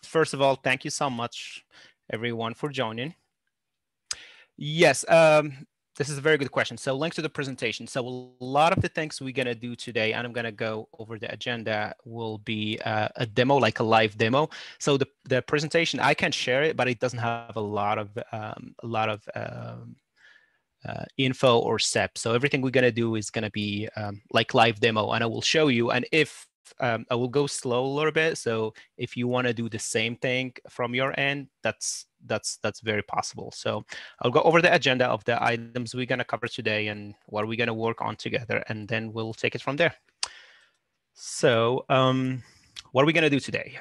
First of all, thank you so much, everyone, for joining. Yes, this is a very good question. So link to the presentation. So a lot of the things we're going to do today, and I'm going to go over the agenda, will be a demo, like a live demo. So the presentation, I can share it, but it doesn't have a lot of info or steps. So everything we're going to do is going to be like live demo, and I will show you. And if I will go slow a little bit. So if you want to do the same thing from your end, that's very possible. So I'll go over the agenda of the items we're going to cover today and what we're going to work on together, and then we'll take it from there. So what are we going to do today?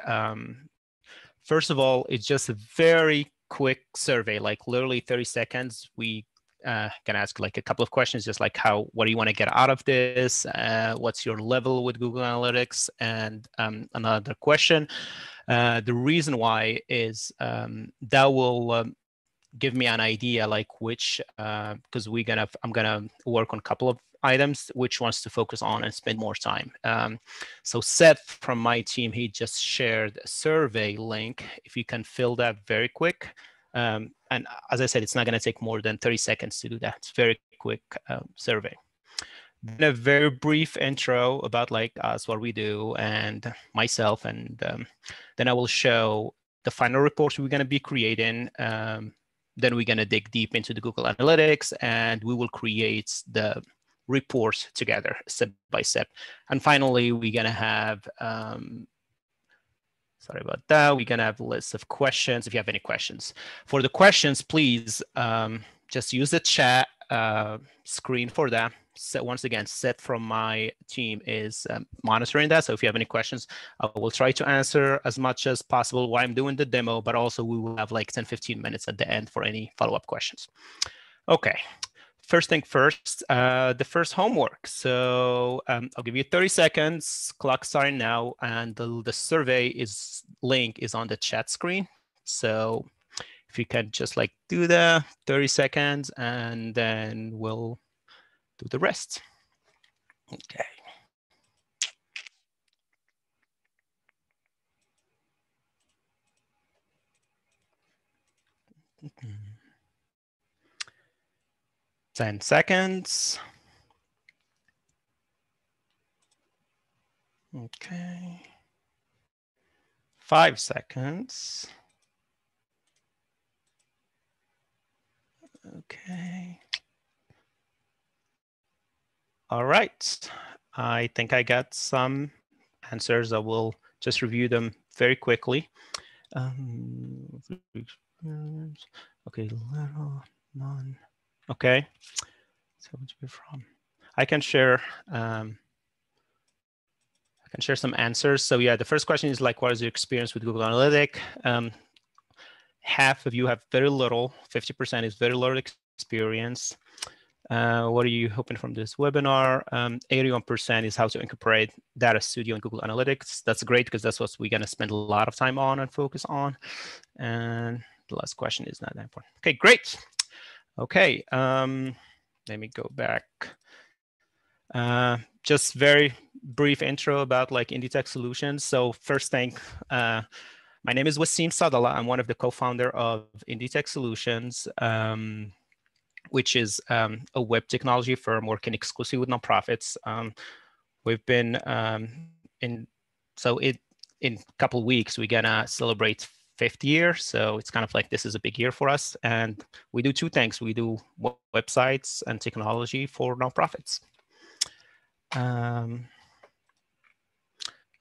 First of all, it's just a very quick survey, like literally 30 seconds. We can ask like a couple of questions, just like what do you want to get out of this? What's your level with Google Analytics? And another question. The reason why is that will give me an idea like which, because I'm gonna work on a couple of items, which ones to focus on and spend more time. So Seth from my team, he just shared a survey link. If you can fill that very quick. And as I said, it's not going to take more than 30 seconds to do that. It's a very quick survey. Then a very brief intro about like us, what we do, and myself, and then I will show the final report we're going to be creating. Then we're going to dig deep into the Google Analytics, and we will create the report together, step by step. And finally, we're going to have sorry about that. We're going to have a list of questions if you have any questions. For the questions, please just use the chat screen for that. So once again, Seth from my team is monitoring that. So if you have any questions, I will try to answer as much as possible while I'm doing the demo, but also we will have like 10, 15 minutes at the end for any follow-up questions. Okay. First thing first, the first homework. So I'll give you 30 seconds, clock starting now, and the survey link is on the chat screen. So if you can just like do the 30 seconds, and then we'll do the rest. Okay. Mm-hmm. 10 seconds. Okay. 5 seconds. Okay. All right. I think I got some answers. I will just review them very quickly. Okay, little, none. Okay. So which be from? I can share some answers. So yeah, the first question is like, what is your experience with Google Analytics? Half of you have very little, 50% is very little experience. What are you hoping from this webinar? 81% is how to incorporate Data Studio and Google Analytics. That's great because that's what we're going to spend a lot of time on and focus on. And the last question is not that important. Okay, great. Okay, let me go back. Just very brief intro about like Inditex Solutions. So first thing, my name is Wasim Sadallah. I'm one of the co-founder of Inditex Solutions, which is a web technology firm working exclusively with nonprofits. We've been in a couple of weeks, we're gonna celebrate 5th year. So it's kind of like this is a big year for us. And we do two things. We do websites and technology for nonprofits.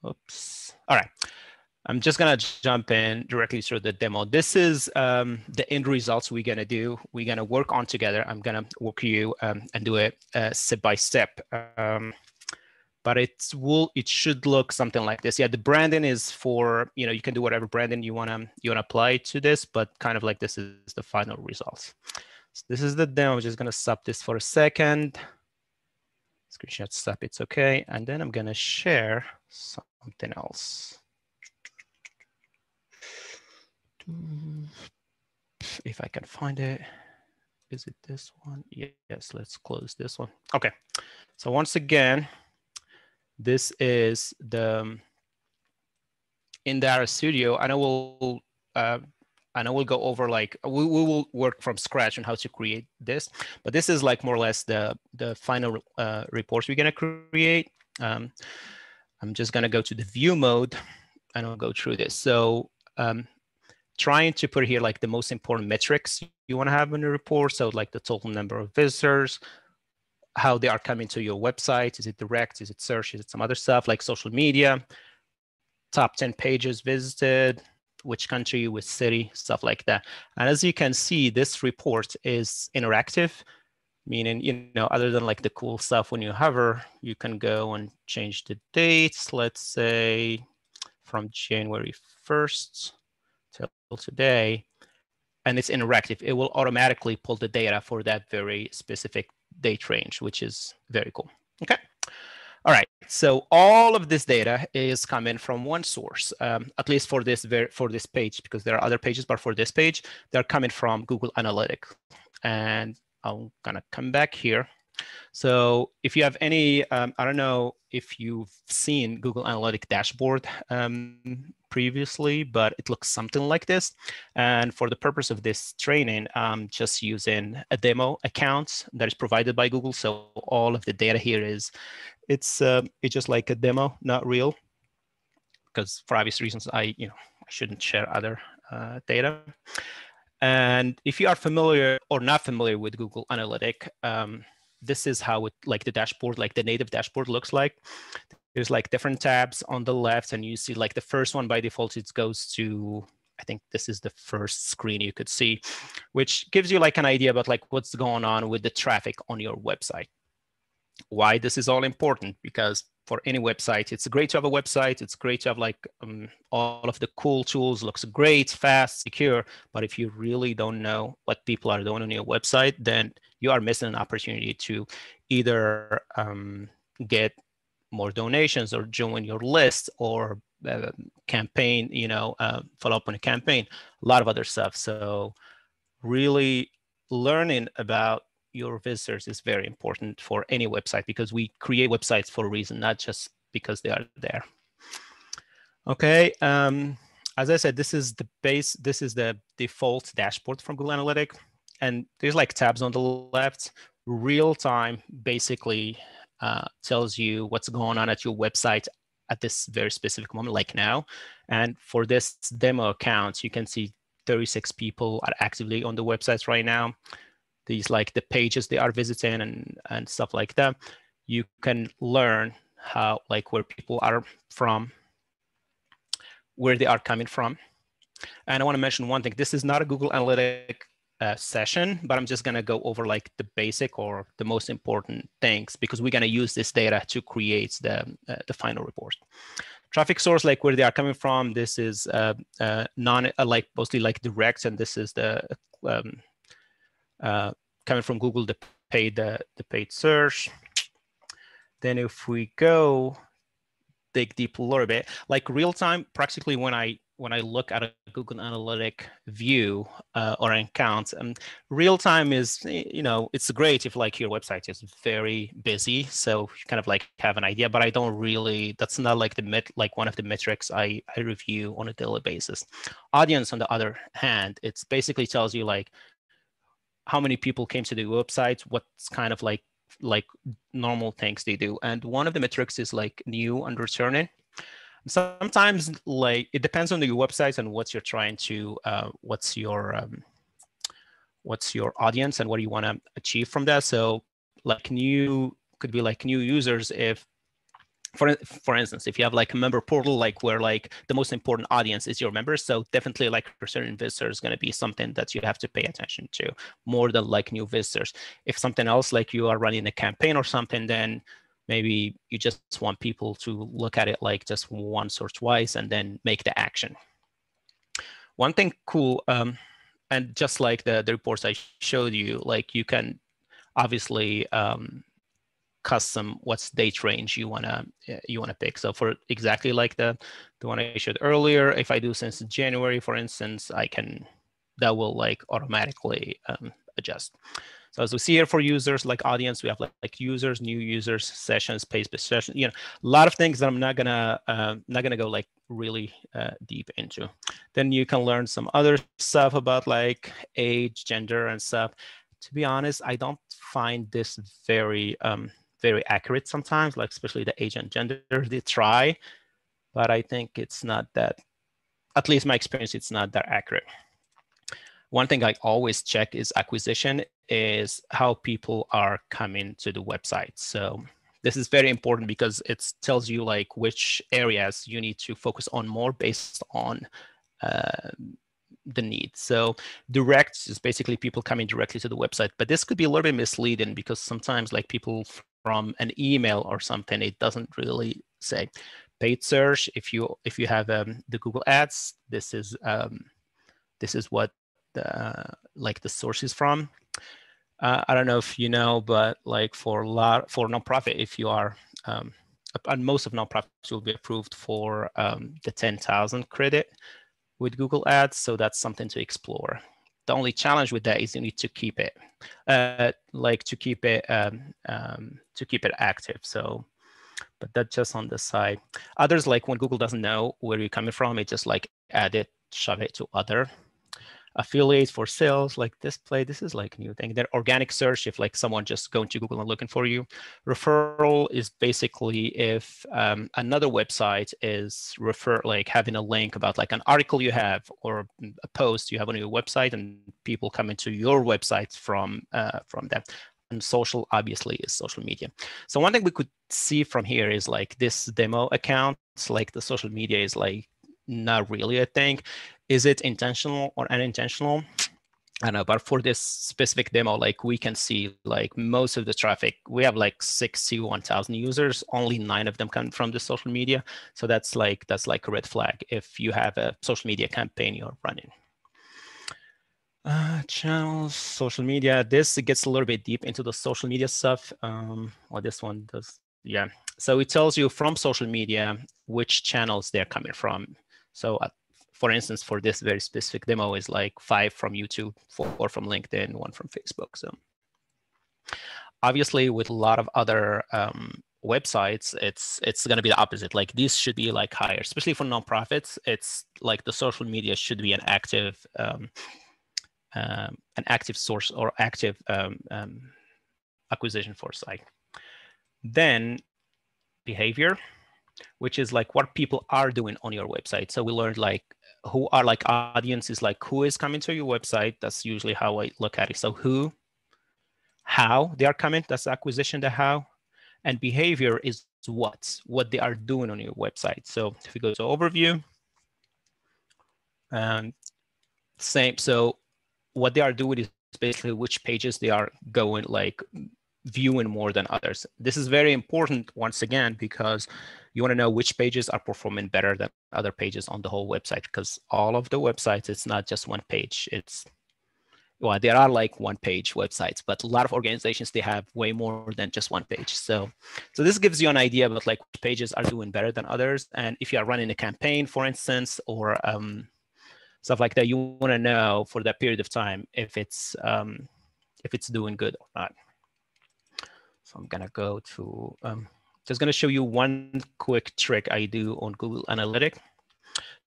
Oops. All right. I'm just going to jump in directly through the demo. This is the end results we're going to do. We're going to work on together. I'm going to walk you and do it step by step. But it should look something like this. Yeah, the branding is for, you can do whatever branding you want to apply to this, but kind of like this is the final results. So this is the demo. I'm just going to stop this for a second. Screenshot stop, it's okay. And then I'm going to share something else. If I can find it. Is it this one? Yes, let's close this one. Okay, so once again, this is the in Data Studio, and I will go over like we will work from scratch on how to create this, but this is like more or less the final reports we're gonna create. I'm just gonna go to the view mode and I'll go through this. So trying to put here like the most important metrics you want to have in the report. So like the total number of visitors, how they are coming to your website. Is it direct? Is it search? Is it some other stuff like social media? Top 10 pages visited, which country, which city, stuff like that. And as you can see, this report is interactive, meaning, you know, other than like the cool stuff when you hover, you can go and change the dates, let's say from January 1st till today, and it's interactive. It will automatically pull the data for that very specific date range, which is very cool. Okay. All right, so all of this data is coming from one source, at least for this page, because there are other pages, but for this page, they're coming from Google Analytics. And I'm gonna come back here. So if you have any, I don't know if you've seen Google Analytics dashboard previously, but it looks something like this. And for the purpose of this training, I'm just using a demo account that is provided by Google. So all of the data here is, it's just like a demo, not real, because for obvious reasons, I shouldn't share other data. And if you are familiar or not familiar with Google Analytics, this is how it, like the dashboard, like the native dashboard looks like. There's like different tabs on the left, and you see like the first one by default, it goes to, I think this is the first screen you could see, which gives you like an idea about like what's going on with the traffic on your website. Why this is all important, because for any website, it's great to have a website. It's great to have like all of the cool tools, looks great, fast, secure. But if you really don't know what people are doing on your website, then you are missing an opportunity to either get more donations or join your list or campaign, follow up on a campaign, a lot of other stuff. So really learning about your visitors is very important for any website, because we create websites for a reason, not just because they are there. Okay, as I said, this is the base, this is the default dashboard from Google Analytics, and there's like tabs on the left. Real time basically tells you what's going on at your website at this very specific moment, like now. And for this demo account, you can see 36 people are actively on the websites right now. These like the pages they are visiting and stuff like that. You can learn how, like, where people are from, where they are coming from. And I want to mention one thing. This is not a Google Analytics session, but I'm just going to go over like the basic or the most important things, because we're going to use this data to create the final report. Traffic source, like where they are coming from. This is like mostly like direct, and this is the coming from Google, the paid search. Then if we go dig deep a little bit, like real time, practically when I look at a Google Analytics view or an account, real time is, it's great if like your website is very busy, so you kind of like have an idea, but I don't really, that's not like one of the metrics I review on a daily basis. Audience, on the other hand, it's basically tells you like how many people came to the website, what's kind of like normal things they do. And one of the metrics is like new and returning. Sometimes like it depends on your website and what you're trying to, what's your audience and what do you want to achieve from that. So like new could be like new users. If for instance, if you have like a member portal, like where like the most important audience is your members, so definitely like returning visitors is going to be something that you have to pay attention to more than like new visitors. If something else, like you are running a campaign or something, then maybe you just want people to look at it like just once or twice and then make the action. One thing cool, and just like the reports I showed you, like you can obviously custom what's date range you wanna pick. So for exactly like the one I showed earlier, if I do since January, for instance, that will like automatically adjust. So as we see here for users, like audience, we have like users, new users, sessions, page-based sessions, a lot of things that I'm not gonna go like really deep into. Then you can learn some other stuff about like age, gender, and stuff. To be honest, I don't find this very very accurate sometimes, like especially the age and gender. They try, but I think it's not that, at least my experience, it's not that accurate. One thing I always check is acquisition, is how people are coming to the website. So this is very important because it tells you like which areas you need to focus on more based on the need. So direct is basically people coming directly to the website, but this could be a little bit misleading because sometimes like people from an email or something, it doesn't really say. Paid search, if you have the Google Ads, this is what like the source is from. I don't know if you know, but like for nonprofit, if you are and most of nonprofits will be approved for the 10,000 credit with Google Ads, so that's something to explore. The only challenge with that is you need to keep it, to keep it active. So, but that's just on the side. Others, like when Google doesn't know where you're coming from, it just like add it, shove it to other. Affiliates for sales, like display, this is like a new thing. Then organic search, if like someone just going to Google and looking for you. Referral is basically if another website is like having a link about like an article you have or a post you have on your website, and people come into your website from that. And social obviously is social media. So one thing we could see from here is like this demo account, like the social media is like not really a thing. Is it intentional or unintentional? I don't know, but for this specific demo, like we can see like most of the traffic, we have like 61,000 users, only 9 of them come from the social media. So that's like a red flag if you have a social media campaign you're running. Channels, social media, this gets a little bit deep into the social media stuff. Well, this one does, yeah. So it tells you from social media which channels they're coming from. So for instance, for this very specific demo is like 5 from YouTube, 4 from LinkedIn, 1 from Facebook. So obviously with a lot of other websites, it's going to be the opposite. Like these should be like higher, especially for nonprofits. It's like the social media should be an active source or active acquisition for site. Then behavior, which is like what people are doing on your website. So we learned like who are like audiences, like who is coming to your website. That's usually how I look at it. So who, how they are coming, that's acquisition, the how. And behavior is what they are doing on your website. So if we go to overview, same. So what they are doing is basically which pages they are going like viewing more than others. This is very important once again, because you want to know which pages are performing better than other pages on the whole website, because all of the websites, it's not just one page. Well, there are like one page websites, but a lot of organizations, they have way more than just one page. So this gives you an idea about like which pages are doing better than others. And if you are running a campaign, for instance, or stuff like that, you want to know for that period of time if it's doing good or not. So I'm gonna go to just gonna show you one quick trick I do on Google Analytics.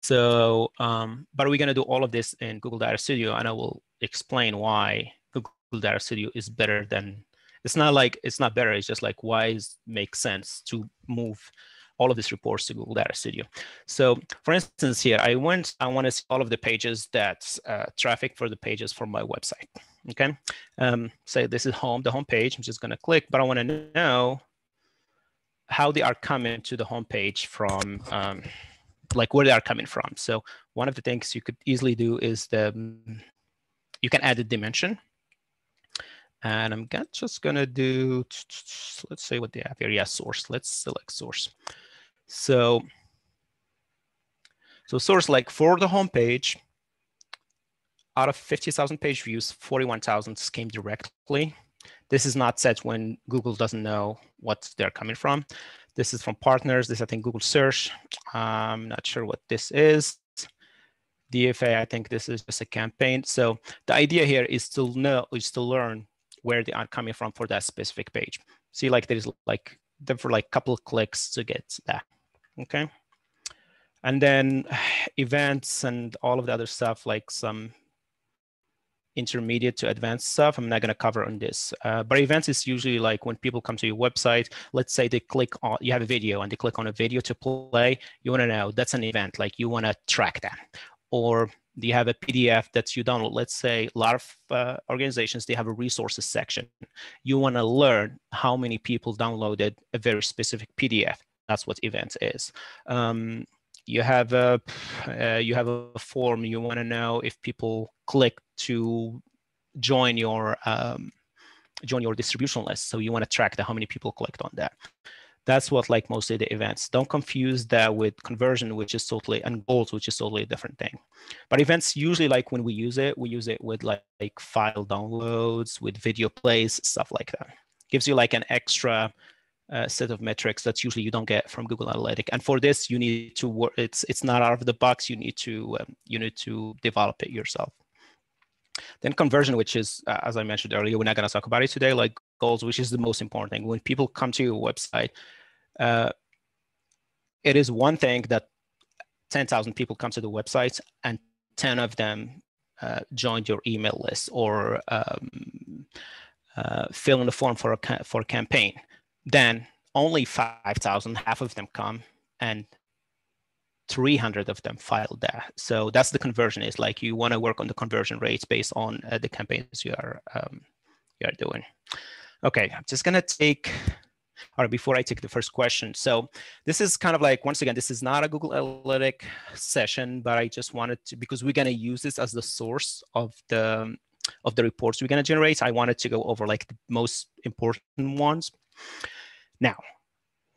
So, but we're gonna do all of this in Google Data Studio, and I will explain why Google Data Studio is better than. It's not like it's not better. It's just like why it makes sense to move all of these reports to Google Data Studio. So for instance, here, I want to see all of the pages that's traffic for the pages for my website. Okay, say this is home, the home page. I'm just going to click, but I want to know how they are coming to the home page from, like where they are coming from. So one of the things you could easily do is you can add a dimension. And I'm just going to do, let's say what they have here. Yeah, source. Let's select source. So source, like for the home page, out of 50,000 page views, 41,000 came directly. This is not set when Google doesn't know what they're coming from. This is from partners. This, I think, Google search. I'm not sure what this is. DFA, I think this is just a campaign. So the idea here is to learn where they are coming from for that specific page. See, like there's like for like a couple of clicks to get that. Okay. And then events and all of the other stuff, like some intermediate to advanced stuff, I'm not going to cover on this. But events is usually like when people come to your website, let's say they click on, you have a video and they click on a video to play, you want to know that's an event, like you want to track that. Or you have a PDF that you download. Let's say a lot of organizations, they have a resources section. You want to learn how many people downloaded a very specific PDF. That's what events is. You have a form. You want to know if people click to join your distribution list. So you want to track how many people clicked on that. That's what like mostly the events. Don't confuse that with conversion, which is totally, and goals, which is totally a different thing. But events usually, like when we use it with like file downloads, with video plays, stuff like that. Gives you like an extra set of metrics that usually you don't get from Google Analytics. And for this, you need to work. It's not out of the box. You need to develop it yourself. Then conversion, which is, as I mentioned earlier, we're not going to talk about it today, like goals, which is the most important thing. When people come to your website, it is one thing that 10,000 people come to the website and 10 of them joined your email list or fill in the form for a campaign. Then only 5,000, half of them come, and 300 of them filed that. So that's the conversion. Is like you want to work on the conversion rates based on the campaigns you are doing. Okay, I'm just gonna take, or before I take the first question. So this is kind of like, once again, this is not a Google Analytics session, but I just wanted to, because we're gonna use this as the source of the reports we're gonna generate. I wanted to go over like the most important ones. Now,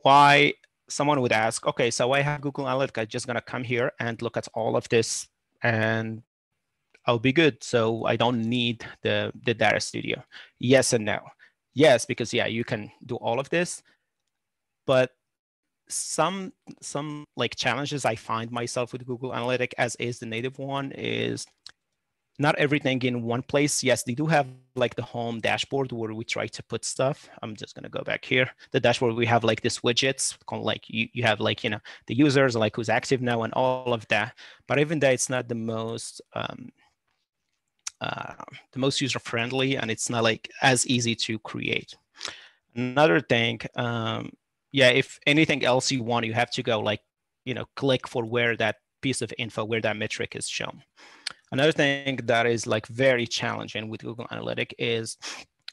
why? Someone would ask, okay, so I have Google Analytics, I'm just gonna come here and look at all of this and I'll be good. So I don't need the Data Studio. Yes and no. Yes, because yeah, you can do all of this, but some like challenges I find myself with Google Analytics, as is the native one, is not everything in one place. Yes, they do have like the home dashboard where we try to put stuff. I'm just gonna go back here. The dashboard, we have like this widgets, like you have like, the users, like who's active now and all of that. But even that, it's not the most user-friendly, and it's not like as easy to create. Another thing, yeah, if anything else you want, you have to go like, click for where that piece of info, where that metric is shown. Another thing that is like very challenging with Google Analytics is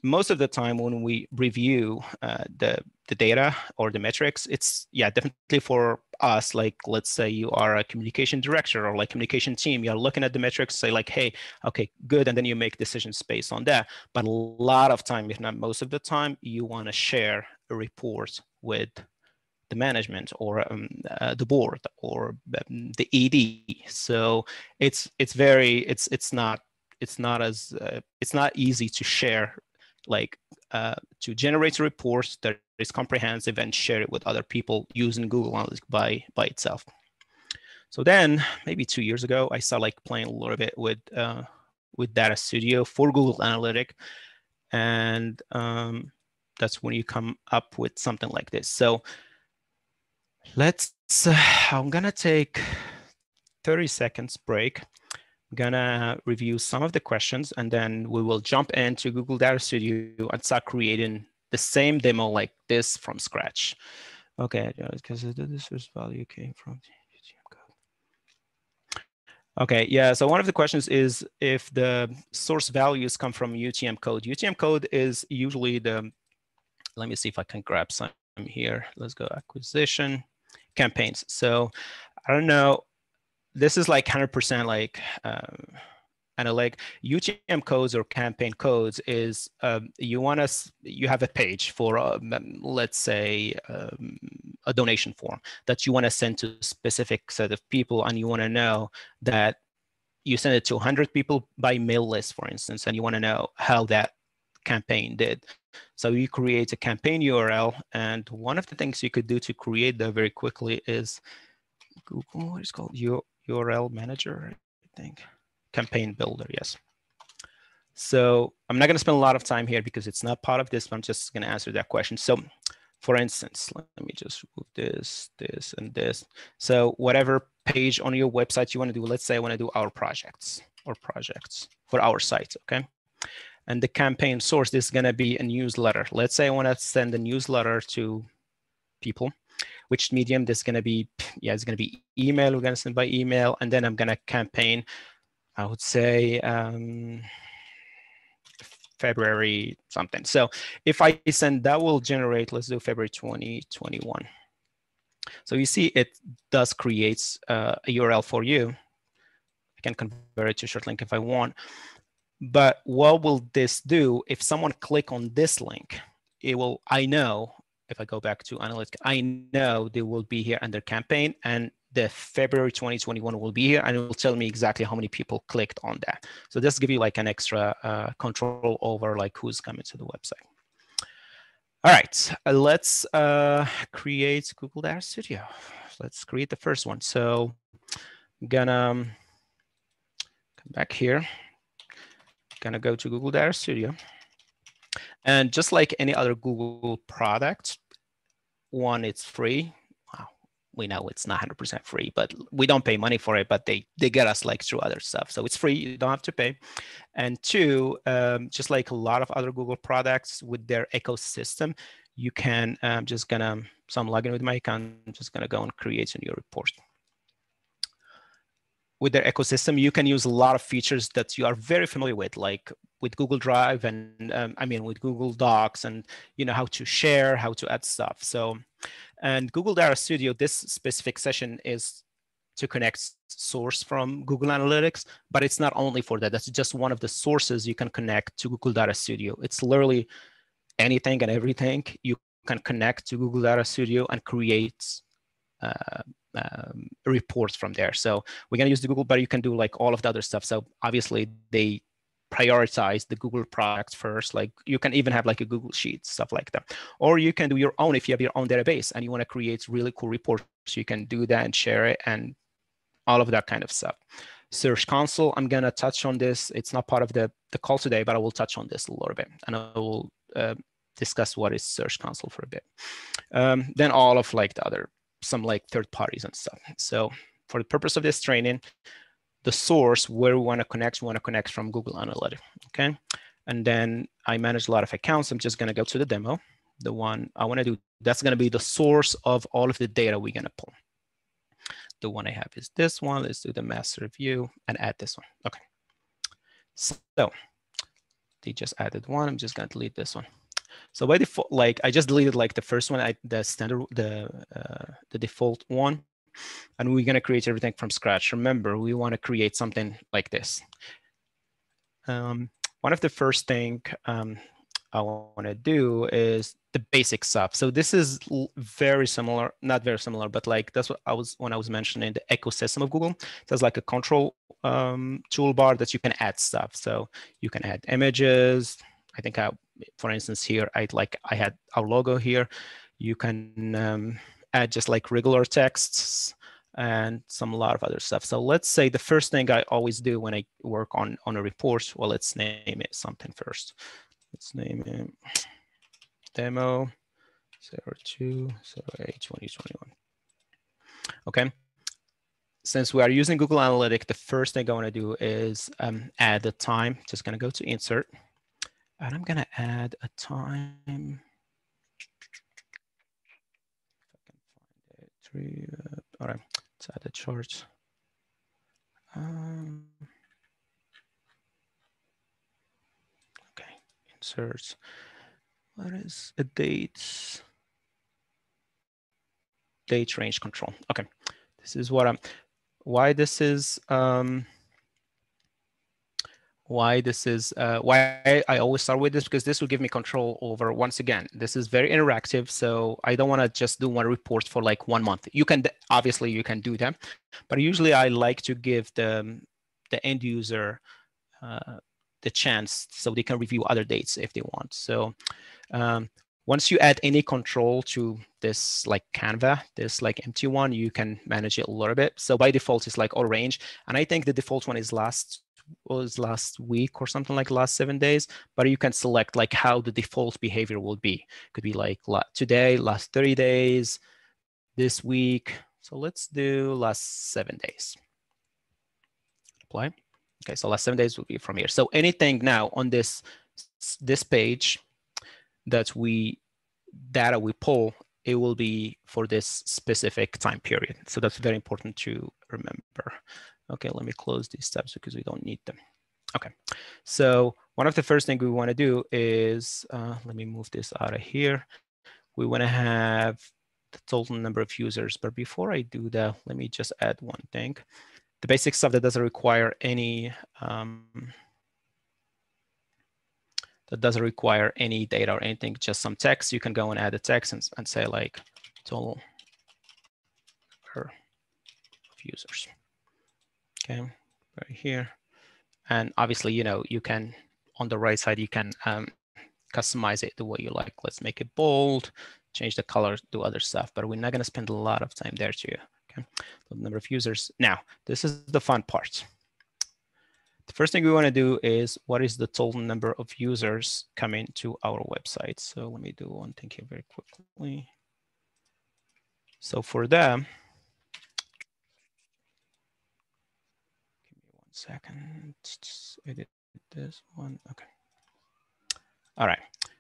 most of the time when we review the data or the metrics, it's definitely for us, like let's say you are a communication director or like communication team, you're looking at the metrics, say like, hey, okay, good, and then you make decisions based on that. But a lot of time, if not most of the time, you want to share a report with the management or the board or the ED. So it's not easy to share, like to generate a report that is comprehensive and share it with other people using Google Analytics by itself. So then maybe 2 years ago, I started like playing a little bit with Data Studio for Google Analytics, and that's when you come up with something like this. So I'm gonna take 30 seconds break. I'm gonna review some of the questions, and then we will jump into Google Data Studio and start creating the same demo like this from scratch. Okay, because the source value came from UTM code. Okay, yeah, so one of the questions is if the source values come from UTM code. UTM code is usually let me see if I can grab some here. Let's go acquisition. Campaigns. So I don't know, this is like 100% like analytic. UTM codes or campaign codes is you have a page for let's say a donation form that you want to send to a specific set of people, and you want to know that you send it to 100 people by mail list, for instance, and you want to know how that campaign did. So you create a campaign URL, and one of the things you could do to create that very quickly is Google, what is called URL Manager, I think. Campaign Builder, yes. So I'm not going to spend a lot of time here because it's not part of this, but I'm just going to answer that question. So for instance, let me just remove this, this, and this. So whatever page on your website you want to do, let's say I want to do our projects or projects for our site, okay? And the campaign source, this is going to be a newsletter. Let's say I want to send a newsletter to people. Which medium? This is going to be, yeah, it's going to be email. We're going to send by email, and then I'm going to campaign, I would say, February something. So if I send, that will generate, let's do February 2021. So you see it does create a URL for you. I can convert it to short link if I want. But what will this do? If someone click on this link, it will, I know, if I go back to analytics, I know they will be here under campaign, and the February 2021 will be here, and it will tell me exactly how many people clicked on that. So this give you like an extra control over like who's coming to the website. All right, let's create Google Data Studio. Let's create the first one. So I'm gonna come back here. Gonna go to Google Data Studio. And just like any other Google product, one, it's free. Wow, we know it's not 100% free, but we don't pay money for it, but they get us like through other stuff. So it's free, you don't have to pay. And two, just like a lot of other Google products with their ecosystem, you can just gonna, so I'm logging with my account, I'm just gonna go and create a new report. With their ecosystem, you can use a lot of features that you are very familiar with, like with Google Drive and I mean, with Google Docs, and you know how to share, how to add stuff. So, and Google Data Studio, this specific session is to connect source from Google Analytics, but it's not only for that. That's just one of the sources you can connect to Google Data Studio. It's literally anything and everything you can connect to Google Data Studio and create reports from there. So we're going to use the Google, but you can do like all of the other stuff. So obviously they prioritize the Google product first. Like you can even have like a Google Sheet, stuff like that. Or you can do your own if you have your own database and you want to create really cool reports. You can do that and share it and all of that kind of stuff. Search Console, I'm going to touch on this. It's not part of the call today, but I will touch on this a little bit. And I will discuss what is Search Console for a bit. Then all of like the other, some like third parties and stuff. So for the purpose of this training, the source where we want to connect from Google Analytics, okay? And then I manage a lot of accounts. I'm just going to go to the demo. The one I want to do, that's going to be the source of all of the data we're going to pull. The one I have is this one. Let's do the master view and add this one. Okay. So they just added one. I'm just going to delete this one. So by default, like I just deleted like the first one, the standard, the default one, and we're gonna create everything from scratch. Remember, we want to create something like this. One of the first thing I want to do is the basic stuff. So this is very similar, not very similar, but like that's what I was when I was mentioning the ecosystem of Google. There's like a control toolbar that you can add stuff. So you can add images. I think for instance, here, I had our logo here. You can add just like regular texts and a lot of other stuff. So let's say the first thing I always do when I work on a report, well, let's name it something first. Let's name it demo 02/08/2021. Okay. Since we are using Google Analytics, the first thing I want to do is add the time. Just going to go to insert. And I'm going to add a time. If I can find it. All right, let's add the charts. Okay, insert. What is a date? Date range control. Okay, this is what why this is why I always start with this, because this will give me control over, once again, this is very interactive. So I don't want to just do one report for like 1 month. You can, obviously you can do that, but usually I like to give the end user the chance so they can review other dates if they want. So once you add any control to this like Canva, this like empty one, you can manage it a little bit. So by default, it's like all range. And I think the default one is last last week or something like last 7 days, but you can select like how the default behavior will be. Could be like today, last 30 days, this week. So let's do last 7 days. Apply. Okay, so last 7 days will be from here. So anything now on this page that data we pull, it will be for this specific time period. So that's very important to remember. Okay, let me close these tabs because we don't need them. Okay, so one of the first things we want to do is, let me move this out of here. We want to have the total number of users. But before I do that, let me just add one thing. The basic stuff that doesn't require any data or anything, just some text. You can go and add a text and say like total number of users. Okay, right here. And obviously, you know, you can, on the right side, you can customize it the way you like. Let's make it bold, change the color, do other stuff, but we're not going to spend a lot of time there too. Okay, the number of users. Now, this is the fun part. The first thing we want to do is what is the total number of users coming to our website? So let me do one thing here very quickly. So for them, give me 1 second. Just edit this one. Okay. All right.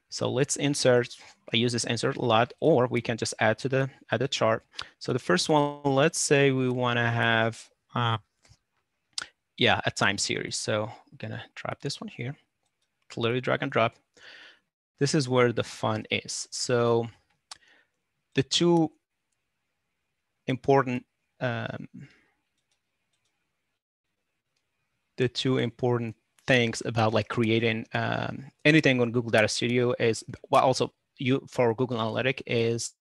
So let's insert. I use this insert a lot, or we can just add to the chart. So the first one, let's say we want to have a time series. So I'm gonna drop this one here. Literally drag and drop. This is where the fun is. So the two important things about like creating anything on Google Data Studio is, well, also for Google Analytics is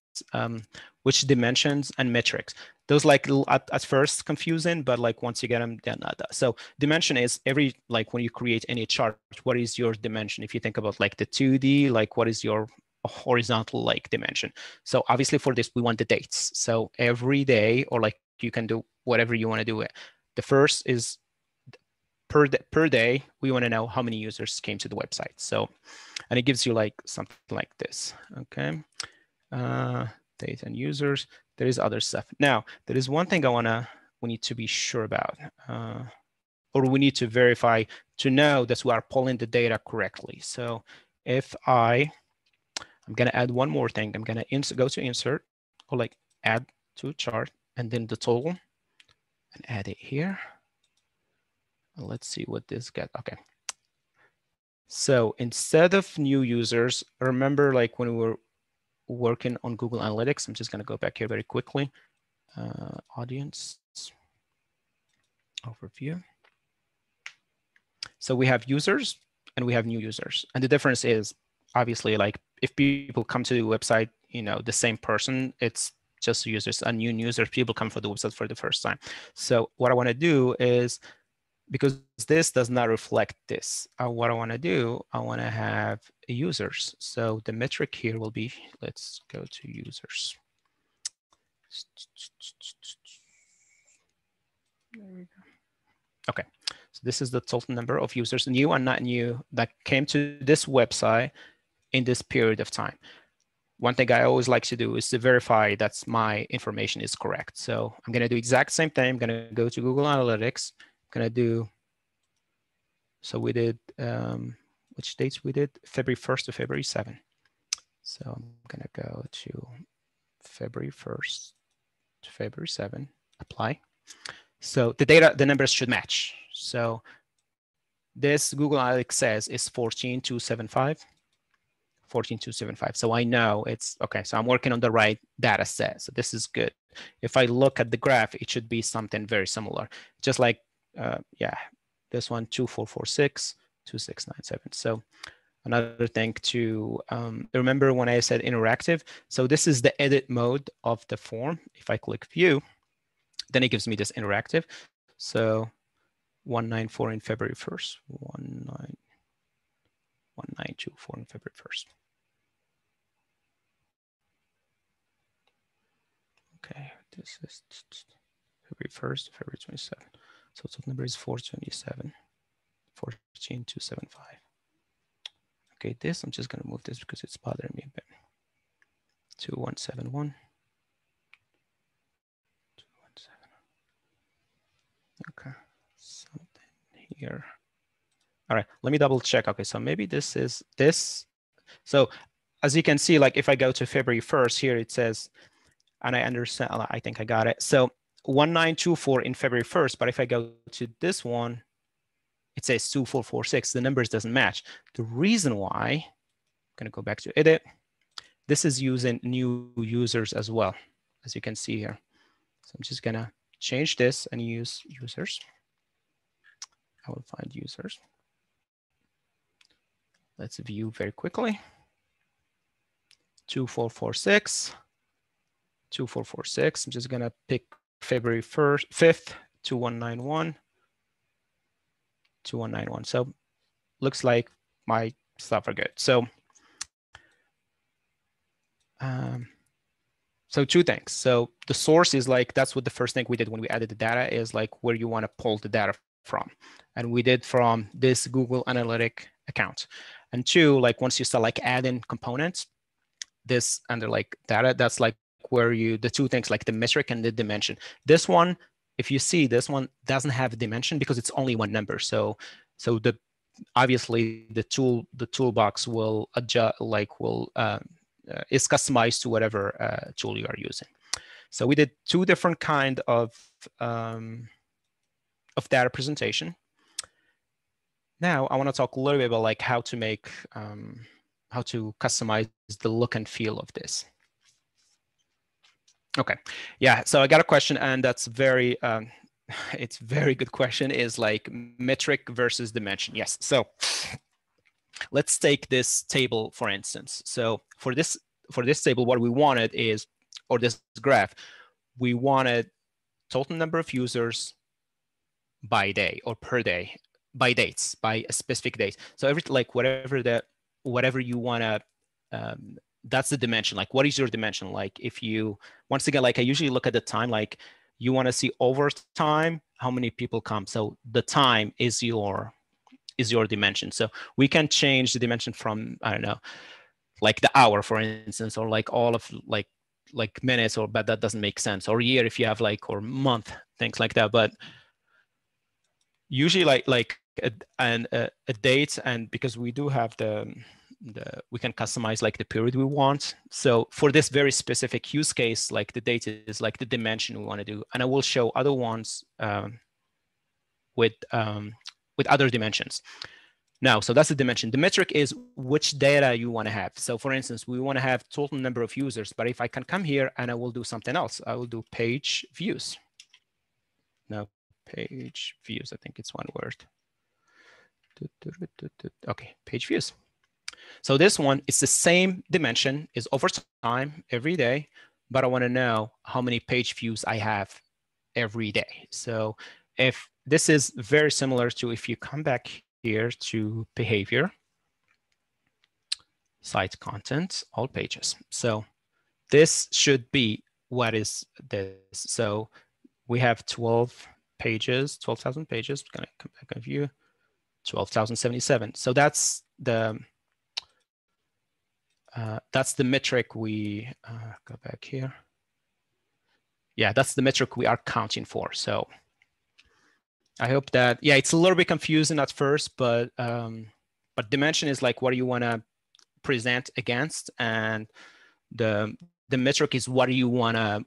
which dimensions and metrics. Those like at first confusing, but like once you get them, they're not that. So dimension is like when you create any chart, what is your dimension? If you think about like the 2D, like what is your horizontal like dimension? So obviously for this, we want the dates. So every day, or like you can do whatever you want to do it. The first is per day, we want to know how many users came to the website. So, and it gives you like something like this, okay? Date and users, there is other stuff. Now, there is one thing we need to be sure about, or we need to verify to know that we are pulling the data correctly. So if I'm gonna add one more thing, I'm gonna go to insert, or like add to chart, and then the total, and add it here. Let's see what this got. Okay. So instead of new users, remember like when we were working on Google Analytics, I'm just going to go back here very quickly. Audience overview. So we have users and we have new users. And the difference is obviously like if people come to the website, you know, the same person, it's just users and new users, people come for the website for the first time. So what I want to do is, because this does not reflect this, what I want to do, I want to have users. So the metric here will be, let's go to users. There we go. Okay, so this is the total number of users, new and not new, that came to this website in this period of time. One thing I always like to do is to verify that my information is correct. So I'm going to do exact same thing. I'm going to go to Google Analytics. I'm going to do, so we did, which dates we did? February 1st to February 7th. So I'm going to go to February 1st to February 7th, apply. So the numbers should match. So this Google Analytics says is 14,275. 14,275. So I know it's okay. So I'm working on the right data set. So this is good. If I look at the graph, it should be something very similar. Just like, this one, 2446, 2697. So another thing to remember when I said interactive. So this is the edit mode of the form. If I click view, then it gives me this interactive. So 194 in February 1st, 1924 in February 1st. Okay, this is February 1st, February 27th. So total number is 427. 14275. Okay, this, I'm just gonna move this because it's bothering me a bit. 2171. 217. Okay, something here. All right, let me double check. Okay, so maybe this is this. So as you can see, like if I go to February 1st here, it says, and I understand, I think I got it. So 1924 in February 1st, but if I go to this one, it says 2446, the numbers doesn't match. The reason why, I'm gonna go back to edit. This is using new users as well, as you can see here. So I'm just gonna change this and use users. I will find users. Let's view very quickly. 2446, 2446. I'm just gonna pick February 5th, 2191, 2191. So looks like my stuff are good. So, so two things. So the source is like, that's what the first thing we did when we added the data is like where you want to pull the data from. And we did from this Google Analytic account. And two, like once you start like adding components, this under like data, that's like where you, the two things like the metric and the dimension. This one, if you see this one doesn't have a dimension because it's only one number. So the obviously the toolbox will adjust, like will is customized to whatever tool you are using. So we did two different kind of data presentation. Now I want to talk a little bit about like how to make how to customize the look and feel of this. Okay, yeah. So I got a question, and that's very it's very good question. Is like metric versus dimension. Yes. So let's take this table for instance. So for this table, what we wanted is, or this graph, we wanted total number of users by day or per day, by dates, by a specific date. So everything like whatever you want to, that's the dimension. Like what is your dimension? Like if you, once again, like I usually look at the time, like you want to see over time, how many people come. So the time is your dimension. So we can change the dimension from, I don't know, like the hour, for instance, or like all of like minutes, or, but that doesn't make sense, or year if you have like, or month, things like that. But usually like a date, and because we do have we can customize like the period we want. So for this very specific use case, like the date is like the dimension we want to do, and I will show other ones with other dimensions. Now, so that's the dimension. The metric is which data you want to have. So for instance, we want to have total number of users, but if I can come here and I will do something else, I will do page views. No, page views, I think it's one word. Okay, page views. So this one, it's the same dimension, is over time, every day, but I want to know how many page views I have every day. So if this is very similar to if you come back here to behavior, site content, all pages. So this should be what is this. So we have 12 pages, 12,000 pages. We're going to come back and view 12,077. So that's the metric we go back here. Yeah, that's the metric we are counting for. So I hope that, yeah, it's a little bit confusing at first, but dimension is like what do you want to present against, and the metric is what do you want to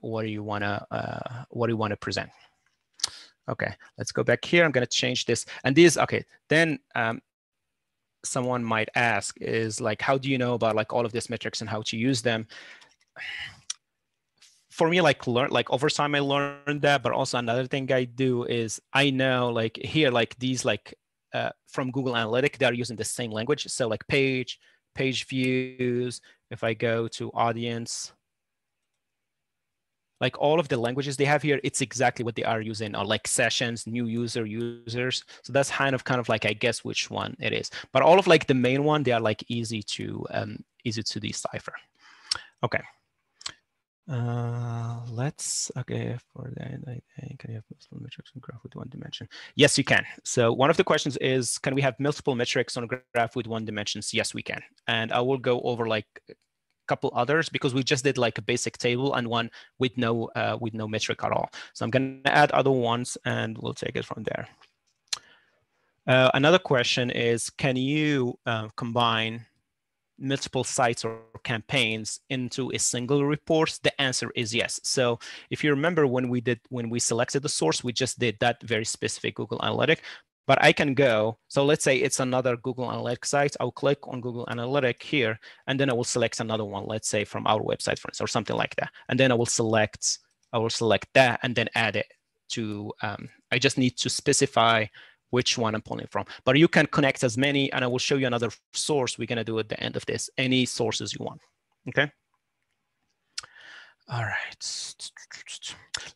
present. Okay, let's go back here. I'm going to change this, and these, okay, then someone might ask is like, how do you know about like all of these metrics and how to use them? For me, like over time I learned that, but also another thing I do is I know like here, like these like from Google Analytics, they're using the same language. So like page views, if I go to audience, like all of the languages they have here, it's exactly what they are using, or like sessions, new users. So that's kind of like, I guess which one it is. But all of like the main one, they are like easy to decipher. Okay. Okay, for that, I think, can you have multiple metrics on graph with one dimension? Yes, you can. So one of the questions is, can we have multiple metrics on a graph with one dimensions? Yes, we can. And I will go over like a couple others because we just did like a basic table and one with no metric at all. So I'm going to add other ones and we'll take it from there. Another question is, can you combine multiple sites or campaigns into a single report? The answer is yes. So if you remember when we selected the source, we just did that very specific Google Analytic. But I can go, so let's say it's another Google Analytics site. I'll click on Google Analytic here, and then I will select another one, let's say from our website, for instance, or something like that. And then I will select that and then add it to, I just need to specify which one I'm pulling from. But you can connect as many, and I will show you another source we're going to do at the end of this, any sources you want, okay? All right.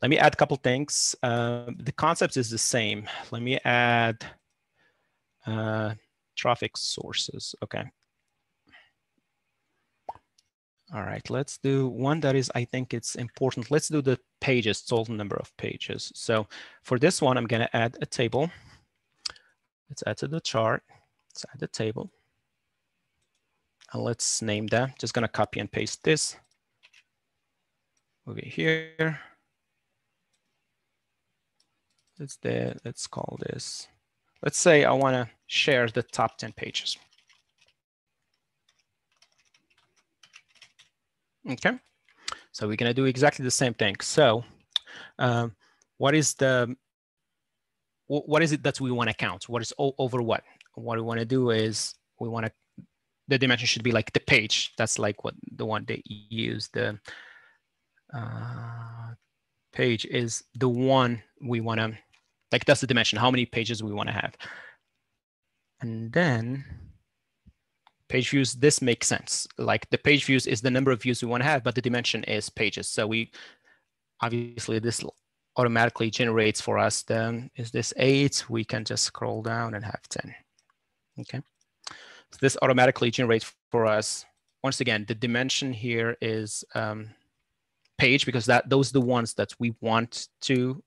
Let me add a couple things. The concept is the same. Let me add traffic sources, okay. All right, let's do one that is, I think it's important. Let's do the pages, total number of pages. So for this one, I'm going to add a table. Let's add to the chart. Let's add the table. And let's name that. Just going to copy and paste this over here. Let's call this. Let's say I want to share the top 10 pages. Okay. So we're going to do exactly the same thing. So what is it that we want to count? What is over what? What we want to do is the dimension should be like the page. That's like what the one they use. The page is the one we want to, like that's the dimension, how many pages we want to have. And then page views, this makes sense. Like the page views is the number of views we want to have, but the dimension is pages. So we, obviously this automatically generates for us then, is this 8? We can just scroll down and have 10, okay? So this automatically generates for us, once again, the dimension here is page, because those are the ones that we want to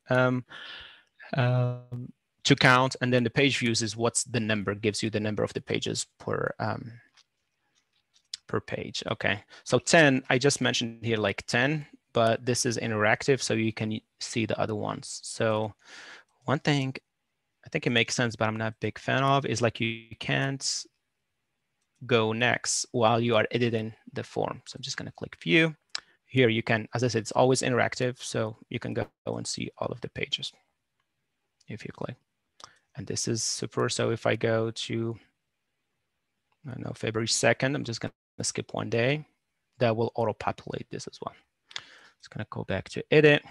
count, and then the page views is what's the number, gives you the number of the pages per page. Okay, so 10, I just mentioned here like 10, but this is interactive, so you can see the other ones. So one thing I think it makes sense, but I'm not a big fan of, is like you can't go next while you are editing the form. So I'm just going to click view. Here you can, as I said, it's always interactive, so you can go and see all of the pages if you click. And this is super. So if I go to, I don't know, February 2nd, I'm just going to skip one day. That will auto-populate this as well. Just going to go back to edit.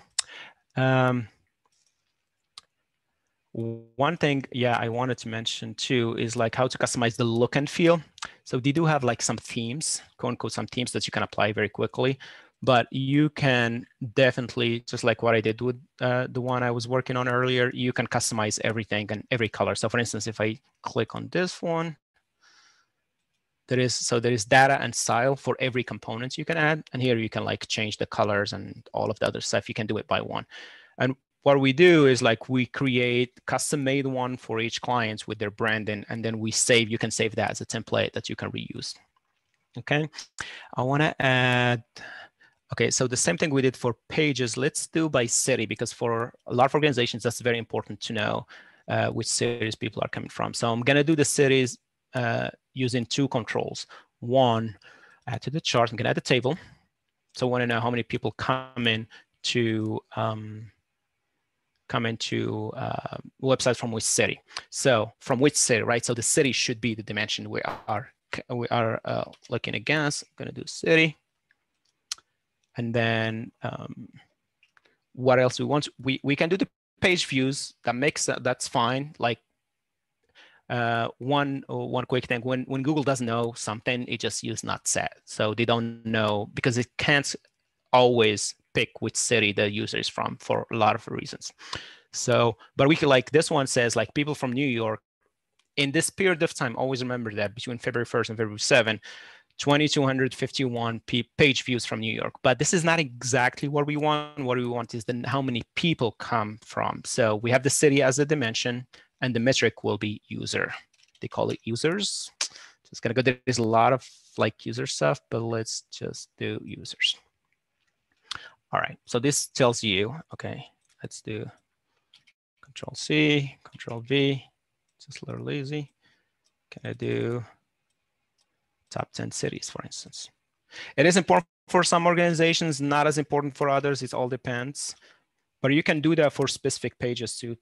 One thing, yeah, I wanted to mention too is like how to customize the look and feel. So they do have like some themes, quote unquote, some themes that you can apply very quickly. But you can definitely, just like what I did with the one I was working on earlier, you can customize everything and every color. So for instance, if I click on this one, there is data and style for every component you can add. And here you can like change the colors and all of the other stuff. You can do it by one. And what we do is like we create custom-made one for each client with their branding, and then we save, you can save that as a template that you can reuse. Okay, I want to add, okay, so the same thing we did for pages, let's do by city, because for a lot of organizations, that's very important to know which cities people are coming from. So I'm going to do the cities using two controls. One, add to the chart, I'm going to add a table. So I want to know how many people come into websites from which city. So from which city, right? So the city should be the dimension we are looking against. I'm going to do city. And then what else we want? We can do the page views. That's fine. Like one quick thing, when Google doesn't know something, it just uses not set. So they don't know, because it can't always pick which city the user is from for a lot of reasons. So, but we could, like this one says like people from New York in this period of time, always remember that between February 1st and February 7th, 2,251 page views from New York, but this is not exactly what we want. What we want is then how many people come from. So we have the city as a dimension, and the metric will be user. They call it users. Just gonna go, there's a lot of like user stuff, but let's just do users. All right, so this tells you, okay, let's do Control C, Control V, just a little lazy. Can I do top 10 cities, for instance? It is important for some organizations, not as important for others. It all depends. But you can do that for specific pages too.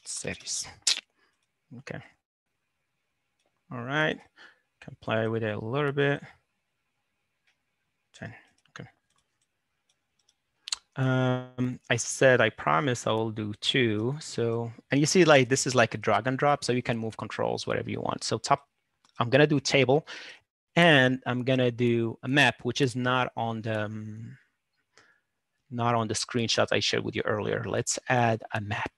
Cities. Okay. All right. Can play with it a little bit. 10. Okay. I said I promise I will do 2. So, and you see, like this is like a drag and drop, so you can move controls wherever you want. So top, I'm gonna do table, and I'm gonna do a map, which is not on the screenshot I shared with you earlier. Let's add a map.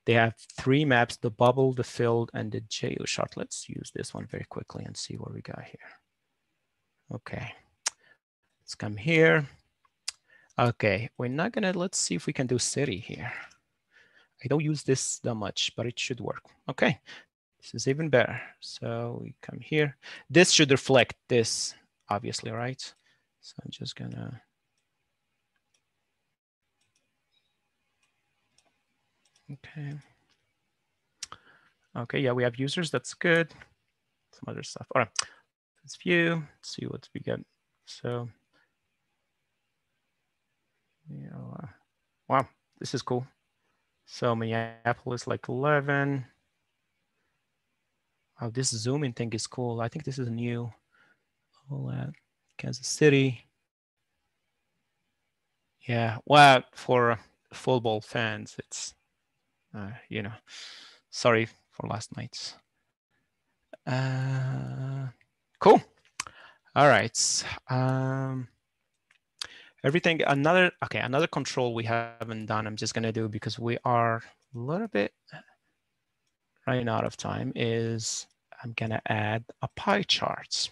They have 3 maps: the bubble, the filled, and the GeoChart. Let's use this one very quickly and see what we got here. Okay, let's come here. Okay, we're not gonna, let's see if we can do city here. I don't use this that much, but it should work. Okay, this is even better. So we come here. This should reflect this, obviously, right? So I'm just gonna, okay. Okay, yeah, we have users, that's good. Some other stuff. All right, let's view, let's see what we get. So, yeah, wow, this is cool. So Minneapolis, like 11. Oh, this zooming thing is cool. I think this is new. All that, Kansas City. Yeah, well, for football fans, it's, you know, sorry for last night's. Cool. All right. Everything, another control we haven't done, I'm just gonna do because we are a little bit running out of time, is I'm gonna add a pie chart.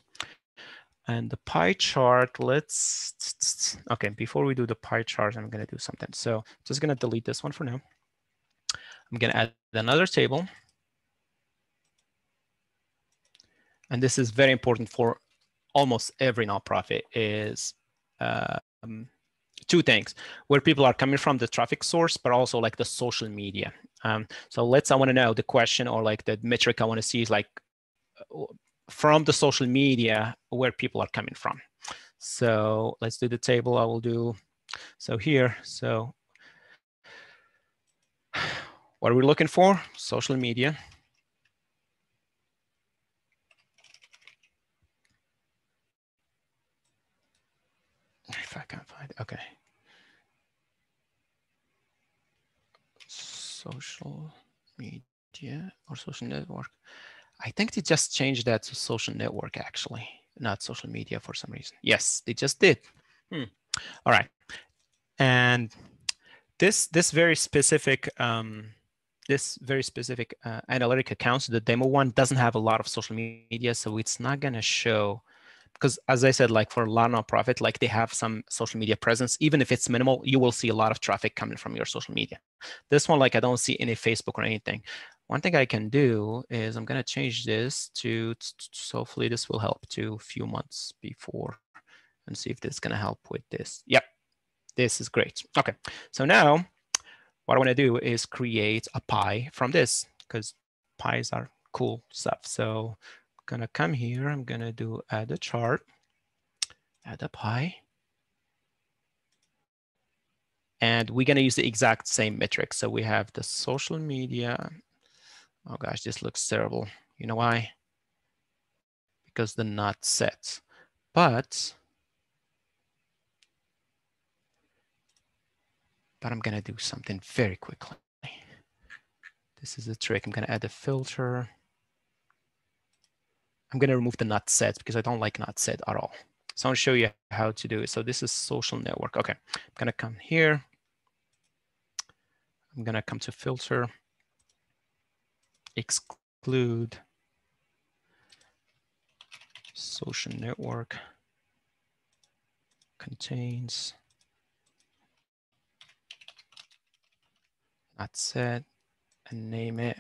And the pie chart, let's, okay, before we do the pie chart, I'm gonna do something. So just gonna delete this one for now. I'm gonna add another table. And this is very important for almost every nonprofit, is 2 things: where people are coming from, the traffic source, but also like the social media. So I want to know the question, or like the metric I want to see is like from the social media where people are coming from. So let's do the table. I will do, so here, so what are we looking for? Social media. If I can find it, okay. Social media or social network. I think they just changed that to social network, actually, not social media for some reason. Yes, they just did. All right. And this very specific analytic accounts, the demo one, doesn't have a lot of social media, so it's not going to show, because as I said, like for a lot of nonprofit, like they have some social media presence. Even if it's minimal, you will see a lot of traffic coming from your social media. This one, like I don't see any Facebook or anything. One thing I can do is I'm going to change this to, so hopefully this will help to a few months before, and see if this is going to help with this. Yep, this is great. Okay, so now what I want to do is create a pie from this, because pies are cool stuff. So I'm going to come here. I'm going to do add a chart, add a pie. And we're going to use the exact same metric. So we have the social media. Oh gosh, this looks terrible. You know why? Because the not set. But I'm going to do something very quickly. This is a trick. I'm going to add a filter. I'm going to remove the not set because I don't like not set at all. So I'll show you how to do it. So this is social network. Okay, I'm going to come here. I'm going to come to filter, exclude social network contains not set and name it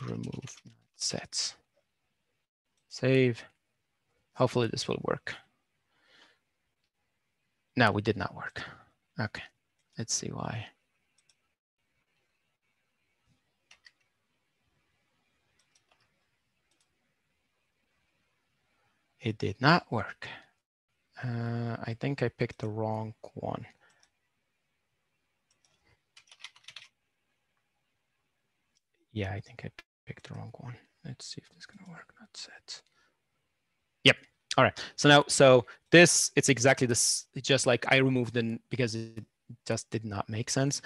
remove not sets. Save. Hopefully this will work. No, we did not work. Okay, let's see why. It did not work. I think I picked the wrong one. Yeah, I think I picked the wrong one. Let's see if this is gonna work. Not set. Yep. All right. So now, so this, it's exactly this, just like I removed the, because it just did not make sense.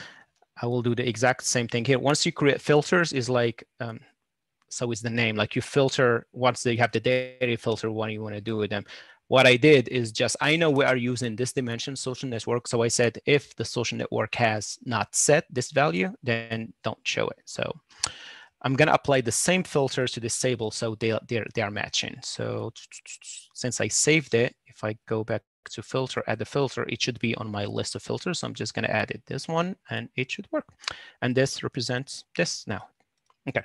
I will do the exact same thing here. Once you create filters is like, so is the name, like you filter, once you have the data filter, what you want to do with them. What I did is just, I know we are using this dimension social network. So I said, if the social network has not set this value, then don't show it. So I'm going to apply the same filter to this table so they are matching. So since I saved it, if I go back to filter, add the filter, it should be on my list of filters. So I'm just going to add it this one and it should work. And this represents this now. Okay.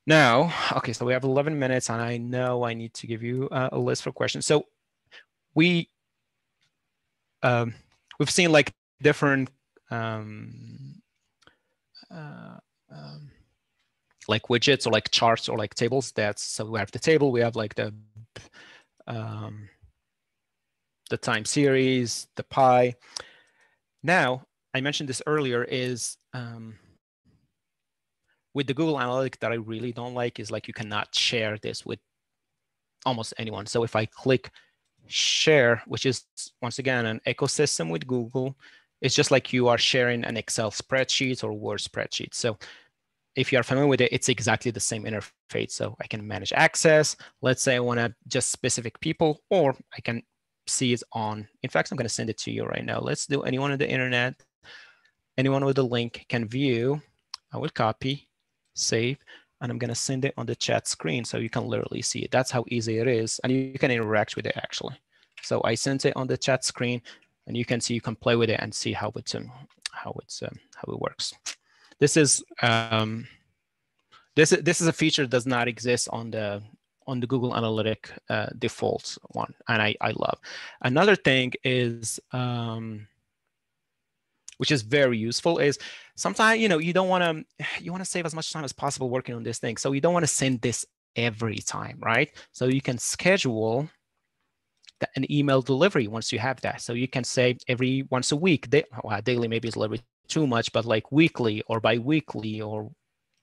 Now, okay, so we have 11 minutes and I know I need to give you a list for questions. So we've seen like different like widgets or like charts or like tables. That's, so we have the table, we have like the time series, the pie. Now, I mentioned this earlier is with the Google Analytics that I really don't like is like you cannot share this with almost anyone. So if I click share, which is once again an ecosystem with Google, it's just like you are sharing an Excel spreadsheet or Word spreadsheet. So if you are familiar with it, it's exactly the same interface. So I can manage access. Let's say I want to just specific people, or I can see it on, in fact, I'm going to send it to you right now. Let's do anyone on the internet, anyone with a link can view. I will copy, save, and I'm going to send it on the chat screen so you can literally see it. That's how easy it is. And you can interact with it actually. So I sent it on the chat screen and you can see, you can play with it and see how it works. This is this is a feature that does not exist on the Google Analytics default one, and I love. Another thing is which is very useful is sometimes you want to save as much time as possible working on this thing, so you don't want to send this every time, right? So you can schedule an email delivery once you have that. So you can say every once a week, daily maybe is a little bit too much, but like weekly or bi-weekly or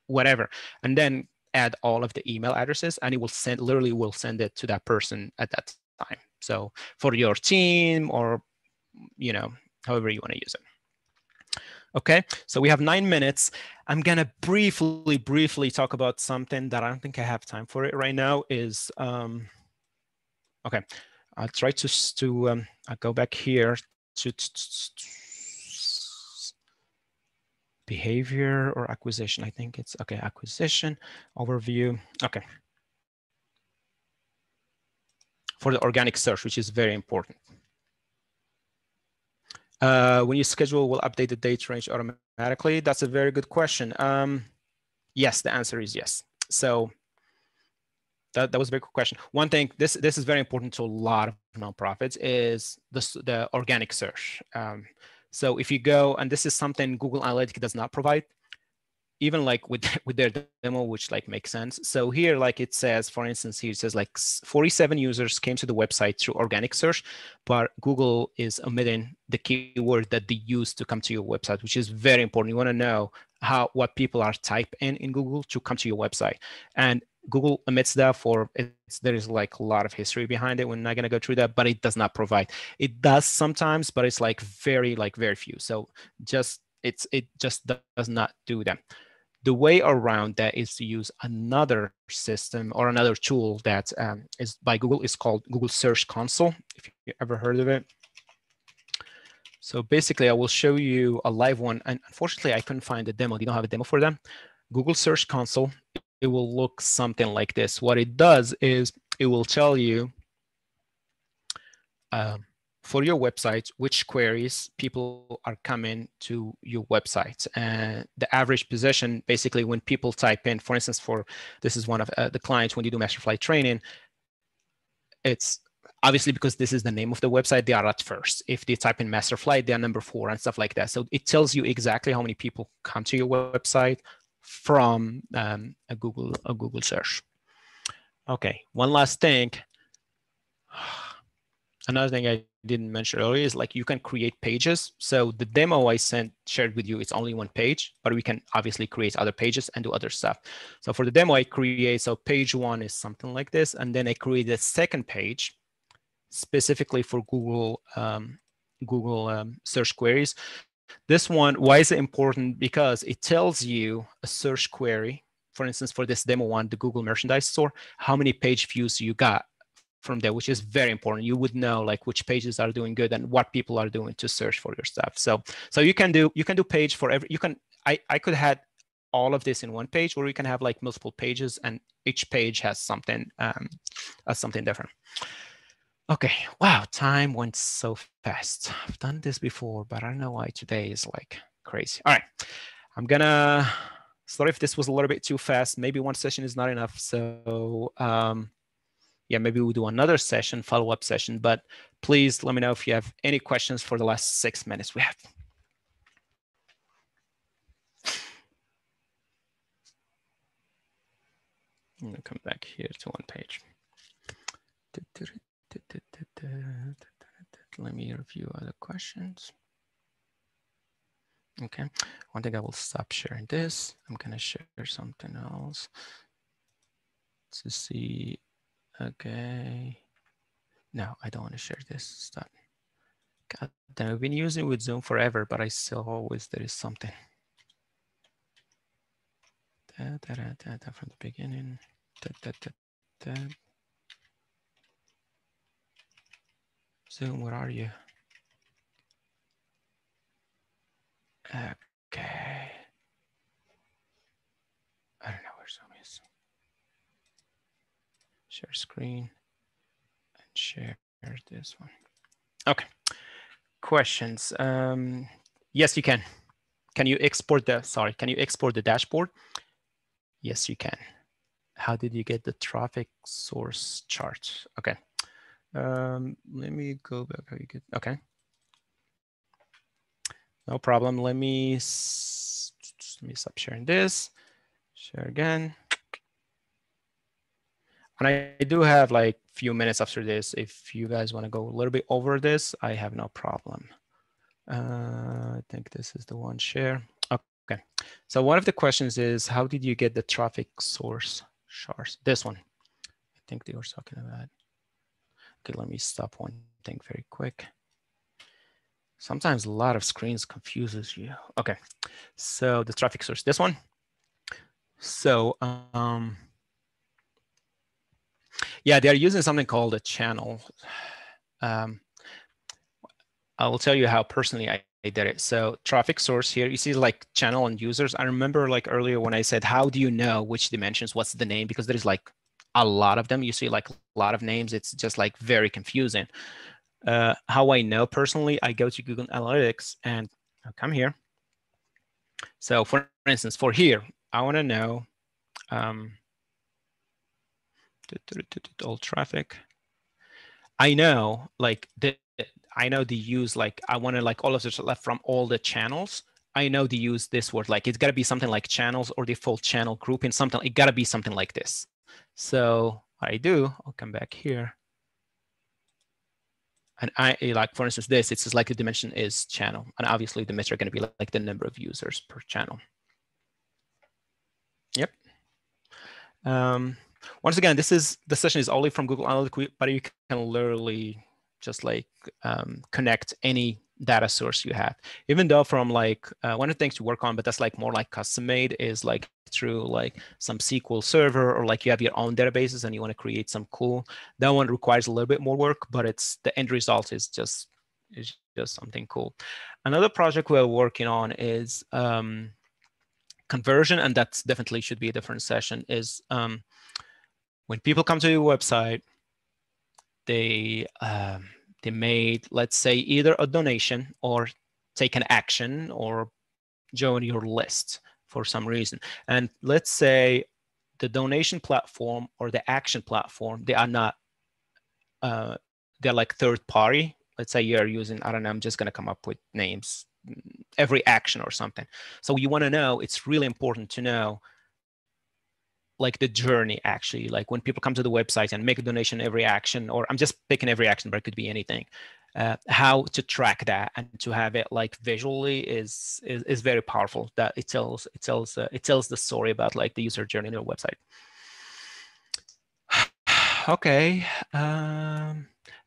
whatever, and then add all of the email addresses and it will literally send it to that person at that time. So for your team or, however you want to use it. Okay, so we have 9 minutes. I'm going to briefly talk about something that I don't think I have time for it right now is, okay, I'll try to I'll go back here to behavior or acquisition. I think it's, okay, acquisition, overview. Okay. For the organic search, which is very important. When you schedule, will update the date range automatically? That's a very good question. Yes, the answer is yes. So that was a very good question. One thing, this is very important to a lot of nonprofits, is the organic search. So if you go, and this is something Google Analytics does not provide, even like with their demo, which like makes sense. So here, like it says, for instance, here it says like 47 users came to the website through organic search, but Google is omitting the keyword that they use to come to your website, which is very important. You want to know what people are typing in Google to come to your website. And Google omits that there is like a lot of history behind it. We're not going to go through that, but it does not provide. It does sometimes, but it's like very few. So it just does not do that. The way around that is to use another system or another tool that is by Google. Is called Google Search Console, if you ever heard of it. So basically, I will show you a live one. And unfortunately, I couldn't find a demo. They don't have a demo for them. Google Search Console it will look something like this. What it does is it will tell you for your website which queries people are coming to your website, and the average position. Basically, when people type in, for instance, this is one of the clients, when you do Masterflight training, it's obviously because this is the name of the website, they are at first. If they type in Masterflight, they are number 4 and stuff like that. So it tells you exactly how many people come to your website from a Google search. Okay, one last thing. Another thing I didn't mention earlier is like you can create pages. So the demo I shared with you, it's only one page, but we can obviously create other pages and do other stuff. So for the demo I create, so page 1 is something like this. And then I create a second page specifically for Google search queries. This one, why is it important? Because it tells you a search query. For instance, for this demo one, the Google Merchandise Store, how many page views you got from there, which is very important. You would know like which pages are doing good and what people are doing to search for your stuff. So you can do page for every, I could have all of this in one page, or you can have like multiple pages and each page has something different. Okay, wow, time went so fast. I've done this before, but I don't know why today is like crazy. All right, I'm gonna, sorry if this was a little bit too fast. Maybe one session is not enough. So yeah, maybe we'll do another session, follow-up session, but please let me know if you have any questions for the last 6 minutes we have. I'm gonna come back here to one page. Let me review other questions. Okay, one thing, I will stop sharing this. I'm gonna share something else to see. Okay, no, I don't want to share this stuff. God damn, I've been using with Zoom forever, but I still always, there is something. From the beginning. Zoom, where are you? Okay. I don't know where Zoom is. Share screen and share this one. Okay. Questions. Yes, you can. Can you export can you export the dashboard? Yes, you can. How did you get the traffic source chart? Okay. Let me go back. How you get, okay. No problem. Let me stop sharing this. Share again. And I do have like a few minutes after this. If you guys want to go a little bit over this, I have no problem. I think this is the one share. Okay. So one of the questions is, how did you get the traffic source charts? This one. I think they were talking about. Okay, let me stop one thing very quick. Sometimes a lot of screens confuses you. Okay, so the traffic source, this one. So yeah, they are using something called a channel. I will tell you how personally I did it. So traffic source here, you see like channel and users. I remember like earlier when I said, how do you know which dimensions, what's the name? Because there's like a lot of them. You see like a lot of names. It's just like very confusing. How I know personally, I go to Google Analytics and I'll come here. So for instance, for here, I want to know all traffic. I know like I know the use, like I want to like all of this left from all the channels. I know to use this word, like it's got to be something like channels or default channel grouping, something, it got to be something like this. So what I do, I'll come back here. And I like, for instance, this, it's just like the dimension is channel. And obviously the metric are going to be like the number of users per channel. Yep. Once again, the session is only from Google Analytics, but you can literally just like connect any data source you have. Even though from like one of the things to work on, but that's like more like custom made, is like through like some SQL server, or like you have your own databases and you want to create some cool. That one requires a little bit more work, but it's the end result is just something cool. Another project we're working on is conversion, and that's definitely should be a different session, is when people come to your website, they made, let's say, either a donation or take an action or join your list for some reason. And let's say the donation platform or the action platform, they are not, they're like third party. Let's say you're using, I don't know, I'm just going to come up with names, Every Action or something. So you want to know, it's really important to know like the journey, actually, like when people come to the website and make a donation, Every Action, or I'm just picking Every Action, but it could be anything. How to track that and to have it like visually is very powerful. That it tells the story about like the user journey on your website. Okay,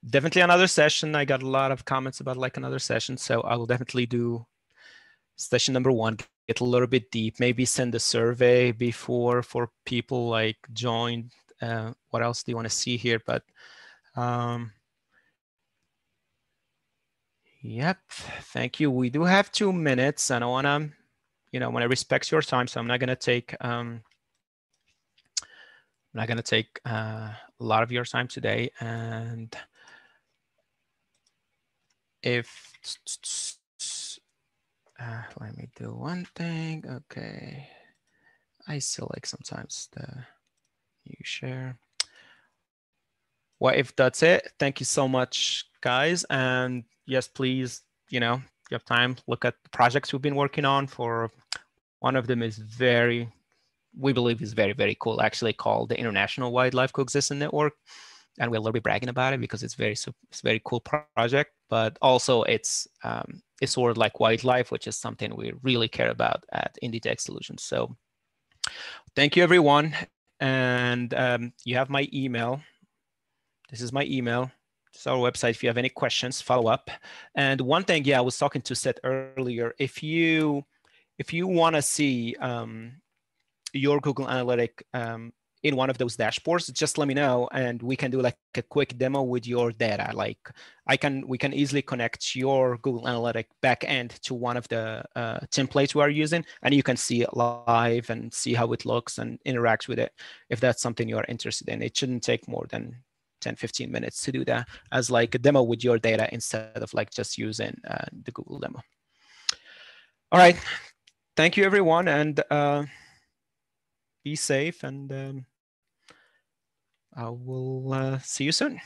definitely another session. I got a lot of comments about like another session, so I will definitely do session number 1. Get a little bit deep. Maybe send a survey before for people like join. What else do you want to see here? But yep, thank you. We do have 2 minutes, and I want to, I want to respect your time, so I'm not going to take a lot of your time today. And if let me do one thing. Okay, I still like sometimes the you share. Well, if that's it, thank you so much, guys. And yes, please, you have time, look at the projects we've been working on. For one of them is we believe is very, very cool, actually, called the International Wildlife Coexistence Network. And we're a little bit bragging about it because it's very cool project, but also it's sort of like wildlife, which is something we really care about at Indie Tech Solutions. So thank you, everyone. And you have my email. This is my email. It's our website. If you have any questions, follow up. And one thing, I was talking to Seth earlier. If you want to see your Google Analytic in one of those dashboards, just let me know, and we can do like a quick demo with your data. Like we can easily connect your Google Analytic backend to one of the templates we are using, and you can see it live and see how it looks and interact with it. If that's something you are interested in, it shouldn't take more than 10-15 minutes to do that as like a demo with your data instead of like just using the Google demo. All right, thank you, everyone, and be safe, and I will see you soon.